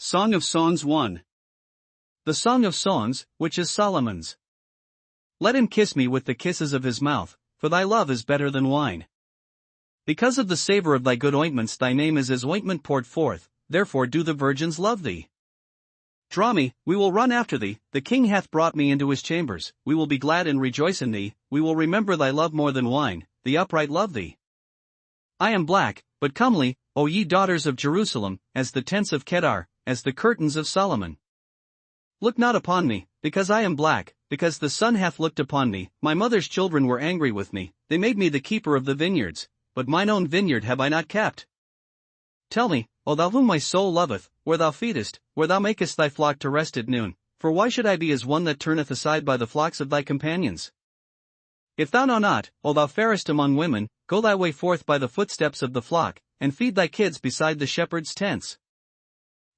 Song of Songs 1. The Song of Songs, which is Solomon's. Let him kiss me with the kisses of his mouth, for thy love is better than wine. Because of the savor of thy good ointments thy name is as ointment poured forth, therefore do the virgins love thee. Draw me, we will run after thee, the king hath brought me into his chambers, we will be glad and rejoice in thee, we will remember thy love more than wine, the upright love thee. I am black, but comely, O ye daughters of Jerusalem, as the tents of Kedar, as the curtains of Solomon. Look not upon me, because I am black, because the sun hath looked upon me, my mother's children were angry with me, they made me the keeper of the vineyards, but mine own vineyard have I not kept. Tell me, O thou whom my soul loveth, where thou feedest, where thou makest thy flock to rest at noon, for why should I be as one that turneth aside by the flocks of thy companions? If thou know not, O thou fairest among women, go thy way forth by the footsteps of the flock, and feed thy kids beside the shepherd's tents.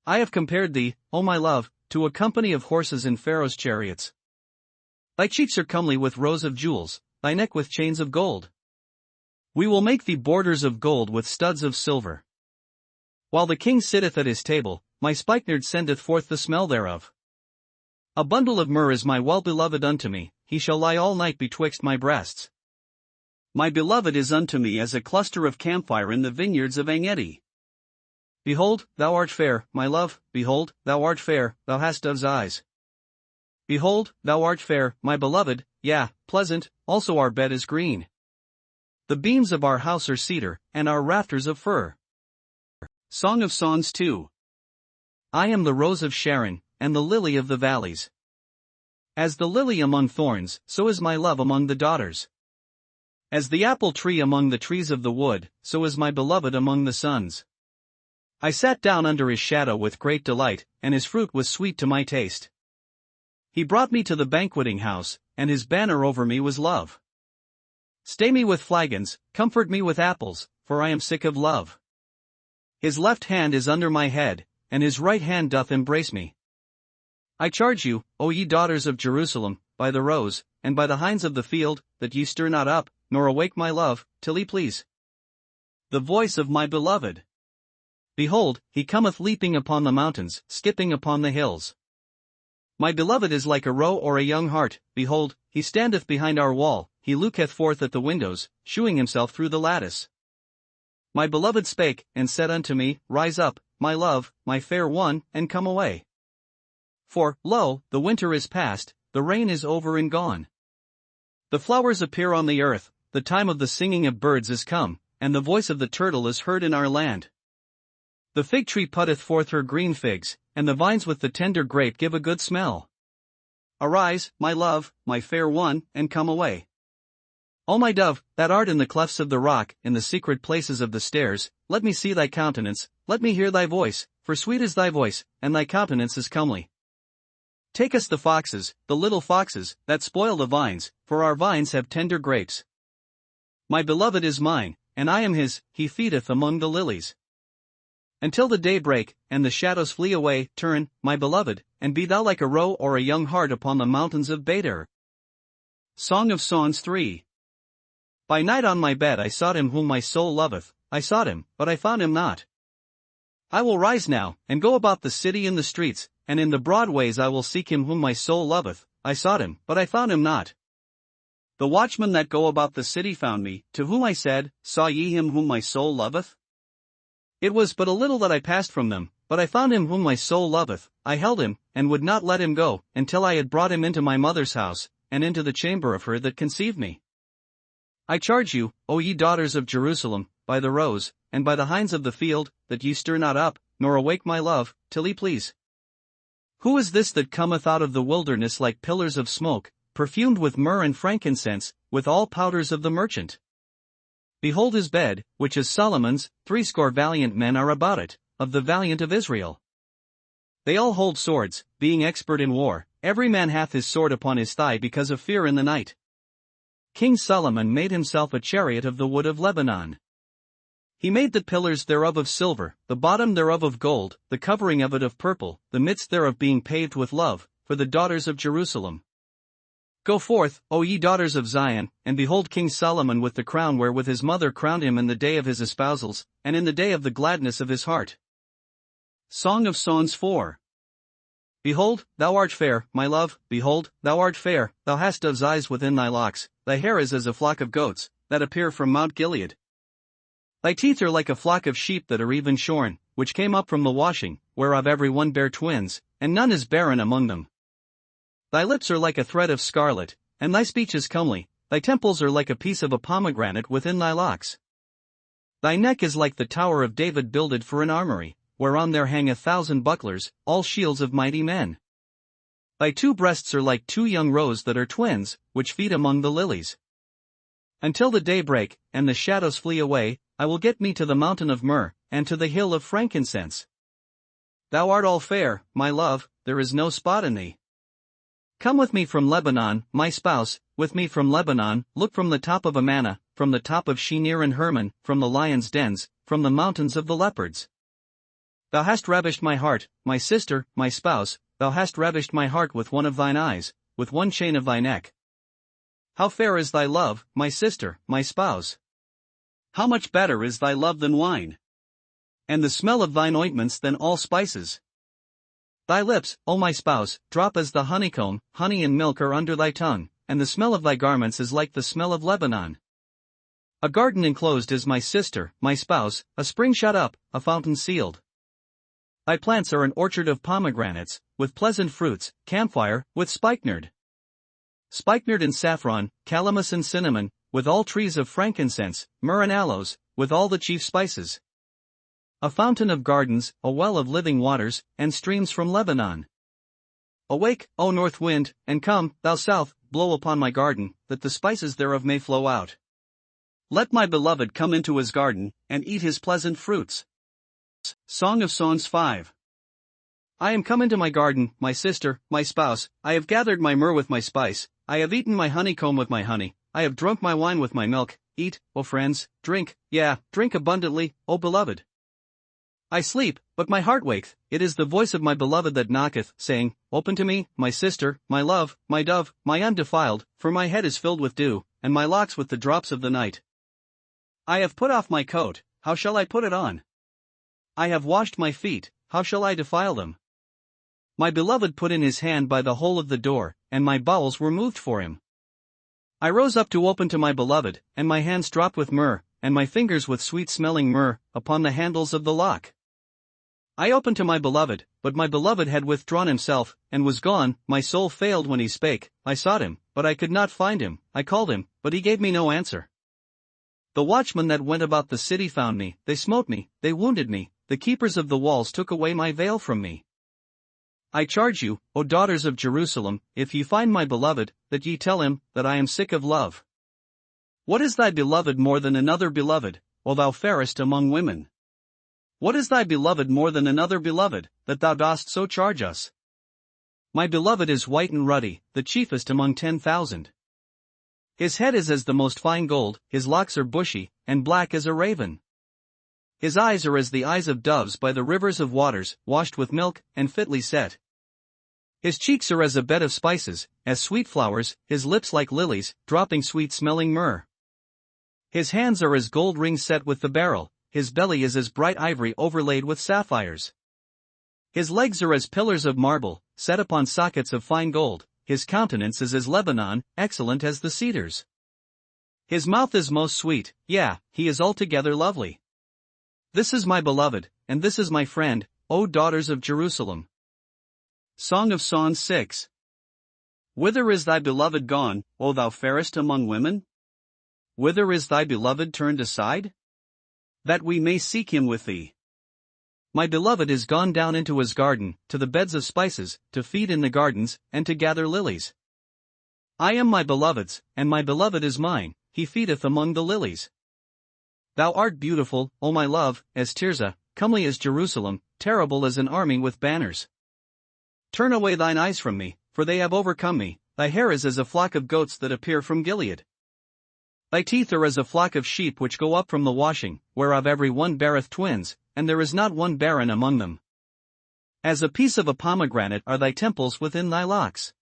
I have compared thee, O my love, to a company of horses in Pharaoh's chariots. Thy cheeks are comely with rows of jewels, thy neck with chains of gold. We will make thee borders of gold with studs of silver. While the king sitteth at his table, my spikenard sendeth forth the smell thereof. A bundle of myrrh is my well-beloved unto me, he shall lie all night betwixt my breasts. My beloved is unto me as a cluster of camphire in the vineyards of En-gedi. Behold, thou art fair, my love, behold, thou art fair, thou hast dove's eyes. Behold, thou art fair, my beloved, yea, pleasant, also our bed is green. The beams of our house are cedar, and our rafters of fir. Song of Songs 2. I am the rose of Sharon, and the lily of the valleys. As the lily among thorns, so is my love among the daughters. As the apple tree among the trees of the wood, so is my beloved among the sons. I sat down under his shadow with great delight, and his fruit was sweet to my taste. He brought me to the banqueting house, and his banner over me was love. Stay me with flagons, comfort me with apples, for I am sick of love. His left hand is under my head, and his right hand doth embrace me. I charge you, O ye daughters of Jerusalem, by the roes, and by the hinds of the field, that ye stir not up, nor awake my love, till he please. The voice of my beloved. Behold, he cometh leaping upon the mountains, skipping upon the hills. My beloved is like a roe or a young hart, behold, he standeth behind our wall, he looketh forth at the windows, shewing himself through the lattice. My beloved spake, and said unto me, Rise up, my love, my fair one, and come away. For, lo, the winter is past, the rain is over and gone. The flowers appear on the earth, the time of the singing of birds is come, and the voice of the turtle is heard in our land. The fig tree putteth forth her green figs, and the vines with the tender grape give a good smell. Arise, my love, my fair one, and come away. O my dove, that art in the clefts of the rock, in the secret places of the stairs, let me see thy countenance, let me hear thy voice, for sweet is thy voice, and thy countenance is comely. Take us the foxes, the little foxes, that spoil the vines, for our vines have tender grapes. My beloved is mine, and I am his, he feedeth among the lilies. Until the day break, and the shadows flee away, turn, my beloved, and be thou like a roe or a young hart upon the mountains of Badar. Song of Songs 3. By night on my bed I sought him whom my soul loveth, I sought him, but I found him not. I will rise now, and go about the city in the streets, and in the broad ways I will seek him whom my soul loveth, I sought him, but I found him not. The watchmen that go about the city found me, to whom I said, Saw ye him whom my soul loveth? It was but a little that I passed from them, but I found him whom my soul loveth, I held him, and would not let him go, until I had brought him into my mother's house, and into the chamber of her that conceived me. I charge you, O ye daughters of Jerusalem, by the roes, and by the hinds of the field, that ye stir not up, nor awake my love, till he please. Who is this that cometh out of the wilderness like pillars of smoke, perfumed with myrrh and frankincense, with all powders of the merchant? Behold his bed, which is Solomon's, 80 valiant men are about it, of the valiant of Israel. They all hold swords, being expert in war, every man hath his sword upon his thigh because of fear in the night. King Solomon made himself a chariot of the wood of Lebanon. He made the pillars thereof of silver, the bottom thereof of gold, the covering of it of purple, the midst thereof being paved with love, for the daughters of Jerusalem. Go forth, O ye daughters of Zion, and behold King Solomon with the crown wherewith his mother crowned him in the day of his espousals, and in the day of the gladness of his heart. Song of Songs 4. Behold, thou art fair, my love, behold, thou art fair, thou hast dove's eyes within thy locks, thy hair is as a flock of goats, that appear from Mount Gilead. Thy teeth are like a flock of sheep that are even shorn, which came up from the washing, whereof every one bare twins, and none is barren among them. Thy lips are like a thread of scarlet, and thy speech is comely, thy temples are like a piece of a pomegranate within thy locks. Thy neck is like the tower of David builded for an armory, whereon there hang 1,000 bucklers, all shields of mighty men. Thy two breasts are like two young roes that are twins, which feed among the lilies. Until the day break, and the shadows flee away, I will get me to the mountain of myrrh, and to the hill of frankincense. Thou art all fair, my love, there is no spot in thee. Come with me from Lebanon, my spouse, with me from Lebanon, look from the top of Amana, from the top of Shinir and Hermon, from the lions' dens, from the mountains of the leopards. Thou hast ravished my heart, my sister, my spouse, thou hast ravished my heart with one of thine eyes, with one chain of thy neck. How fair is thy love, my sister, my spouse! How much better is thy love than wine, and the smell of thine ointments than all spices. Thy lips, O my spouse, drop as the honeycomb, honey and milk are under thy tongue, and the smell of thy garments is like the smell of Lebanon. A garden enclosed is my sister, my spouse, a spring shut up, a fountain sealed. Thy plants are an orchard of pomegranates, with pleasant fruits, camphire, with spikenard. Spikenard and saffron, calamus and cinnamon, with all trees of frankincense, myrrh and aloes, with all the chief spices. A fountain of gardens, a well of living waters, and streams from Lebanon. Awake, O north wind, and come, thou south, blow upon my garden, that the spices thereof may flow out. Let my beloved come into his garden, and eat his pleasant fruits. Song of Songs 5. I am come into my garden, my sister, my spouse, I have gathered my myrrh with my spice, I have eaten my honeycomb with my honey, I have drunk my wine with my milk, eat, O friends, drink, drink abundantly, O beloved. I sleep, but my heart waketh, it is the voice of my beloved that knocketh, saying, Open to me, my sister, my love, my dove, my undefiled, for my head is filled with dew, and my locks with the drops of the night. I have put off my coat, how shall I put it on? I have washed my feet, how shall I defile them? My beloved put in his hand by the hole of the door, and my bowels were moved for him. I rose up to open to my beloved, and my hands dropped with myrrh, and my fingers with sweet-smelling myrrh, upon the handles of the lock. I opened to my beloved, but my beloved had withdrawn himself, and was gone, my soul failed when he spake, I sought him, but I could not find him, I called him, but he gave me no answer. The watchmen that went about the city found me, they smote me, they wounded me, the keepers of the walls took away my veil from me. I charge you, O daughters of Jerusalem, if ye find my beloved, that ye tell him, that I am sick of love. What is thy beloved more than another beloved, O thou fairest among women? What is thy beloved more than another beloved, that thou dost so charge us? My beloved is white and ruddy, the chiefest among 10,000. His head is as the most fine gold, his locks are bushy, and black as a raven. His eyes are as the eyes of doves by the rivers of waters, washed with milk, and fitly set. His cheeks are as a bed of spices, as sweet flowers, his lips like lilies, dropping sweet-smelling myrrh. His hands are as gold rings set with the beryl, his belly is as bright ivory overlaid with sapphires. His legs are as pillars of marble, set upon sockets of fine gold, his countenance is as Lebanon, excellent as the cedars. His mouth is most sweet, he is altogether lovely. This is my beloved, and this is my friend, O daughters of Jerusalem. Song of Songs 6. Whither is thy beloved gone, O thou fairest among women? Whither is thy beloved turned aside? That we may seek him with thee. My beloved is gone down into his garden, to the beds of spices, to feed in the gardens, and to gather lilies. I am my beloved's, and my beloved is mine, he feedeth among the lilies. Thou art beautiful, O my love, as Tirzah, comely as Jerusalem, terrible as an army with banners. Turn away thine eyes from me, for they have overcome me, thy hair is as a flock of goats that appear from Gilead. Thy teeth are as a flock of sheep which go up from the washing, whereof every one beareth twins, and there is not one barren among them. As a piece of a pomegranate are thy temples within thy locks.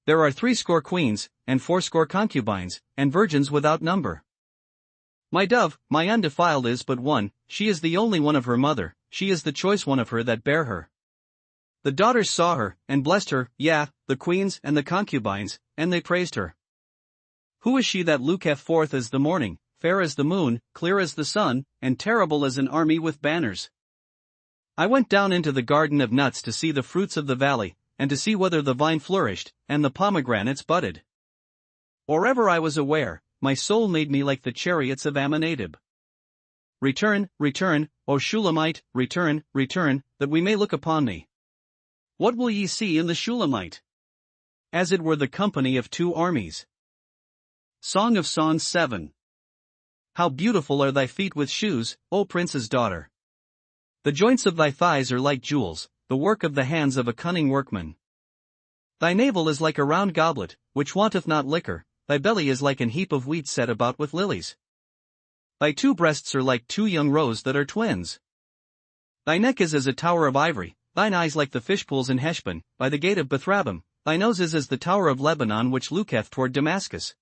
There are 80 queens, and 80 concubines, and virgins without number. My dove, my undefiled is but one, she is the only one of her mother, she is the choice one of her that bare her. The daughters saw her, and blessed her, yea, the queens and the concubines, and they praised her. Who is she that looketh forth as the morning, fair as the moon, clear as the sun, and terrible as an army with banners? I went down into the garden of nuts to see the fruits of the valley, and to see whether the vine flourished, and the pomegranates budded. Or ever I was aware, my soul made me like the chariots of Amminadab. Return, return, O Shulamite, return, return, that we may look upon thee. What will ye see in the Shulamite? As it were the company of two armies. Song of Songs 7. How beautiful are thy feet with shoes, O prince's daughter! The joints of thy thighs are like jewels, the work of the hands of a cunning workman. Thy navel is like a round goblet, which wanteth not liquor, thy belly is like an heap of wheat set about with lilies. Thy two breasts are like two young roes that are twins. Thy neck is as a tower of ivory, thine eyes like the fishpools in Heshbon, by the gate of Bethrabim, thy nose is as the tower of Lebanon which looketh toward Damascus.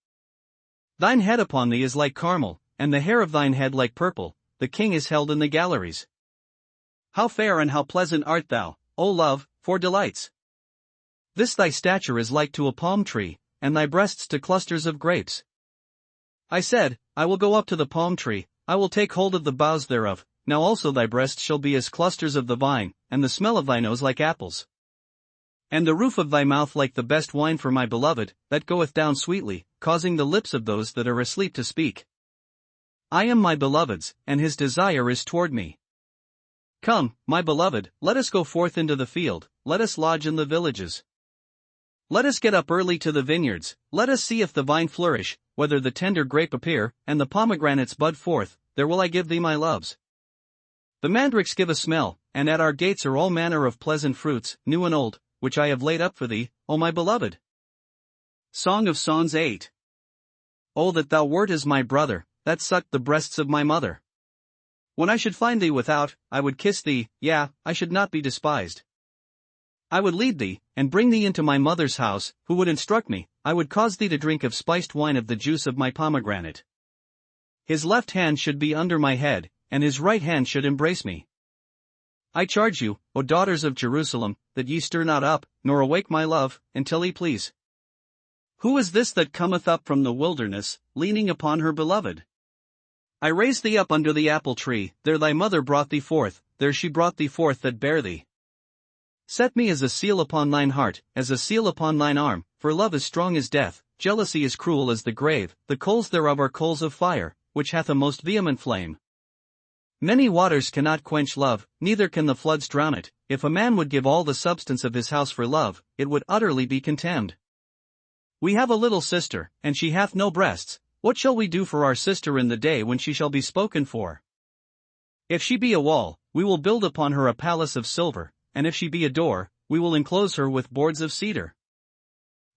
Thine head upon thee is like Carmel, and the hair of thine head like purple, the king is held in the galleries. How fair and how pleasant art thou, O love, for delights! This thy stature is like to a palm tree, and thy breasts to clusters of grapes. I said, I will go up to the palm tree, I will take hold of the boughs thereof, now also thy breasts shall be as clusters of the vine, and the smell of thy nose like apples. And the roof of thy mouth like the best wine for my beloved, that goeth down sweetly, causing the lips of those that are asleep to speak. I am my beloved's, and his desire is toward me. Come, my beloved, let us go forth into the field, let us lodge in the villages. Let us get up early to the vineyards, let us see if the vine flourish, whether the tender grape appear, and the pomegranates bud forth, there will I give thee my loves. The mandrakes give a smell, and at our gates are all manner of pleasant fruits, new and old, which I have laid up for thee, O my beloved. Song of Songs 8. O that thou wert as my brother, that sucked the breasts of my mother. When I should find thee without, I would kiss thee, yea, I should not be despised. I would lead thee, and bring thee into my mother's house, who would instruct me, I would cause thee to drink of spiced wine of the juice of my pomegranate. His left hand should be under my head, and his right hand should embrace me. I charge you, O daughters of Jerusalem, that ye stir not up, nor awake my love, until he please. Who is this that cometh up from the wilderness, leaning upon her beloved? I raised thee up under the apple tree, there thy mother brought thee forth, there she brought thee forth that bare thee. Set me as a seal upon thine heart, as a seal upon thine arm, for love is strong as death, jealousy is cruel as the grave, the coals thereof are coals of fire, which hath a most vehement flame. Many waters cannot quench love, neither can the floods drown it. If a man would give all the substance of his house for love, it would utterly be contemned. We have a little sister, and she hath no breasts. What shall we do for our sister in the day when she shall be spoken for? If she be a wall, we will build upon her a palace of silver, and if she be a door, we will enclose her with boards of cedar.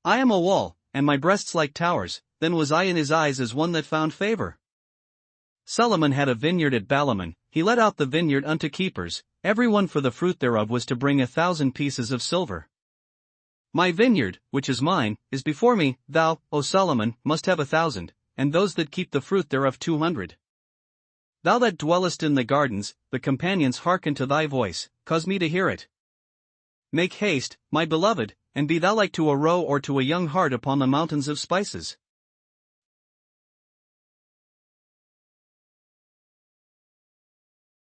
I am a wall, and my breasts like towers, then was I in his eyes as one that found favor. Solomon had a vineyard at Balaman, he let out the vineyard unto keepers, every one for the fruit thereof was to bring 1,000 pieces of silver. My vineyard, which is mine, is before me, thou, O Solomon, must have 1,000, and those that keep the fruit thereof 200. Thou that dwellest in the gardens, the companions hearken to thy voice, cause me to hear it. Make haste, my beloved, and be thou like to a roe or to a young hart upon the mountains of spices.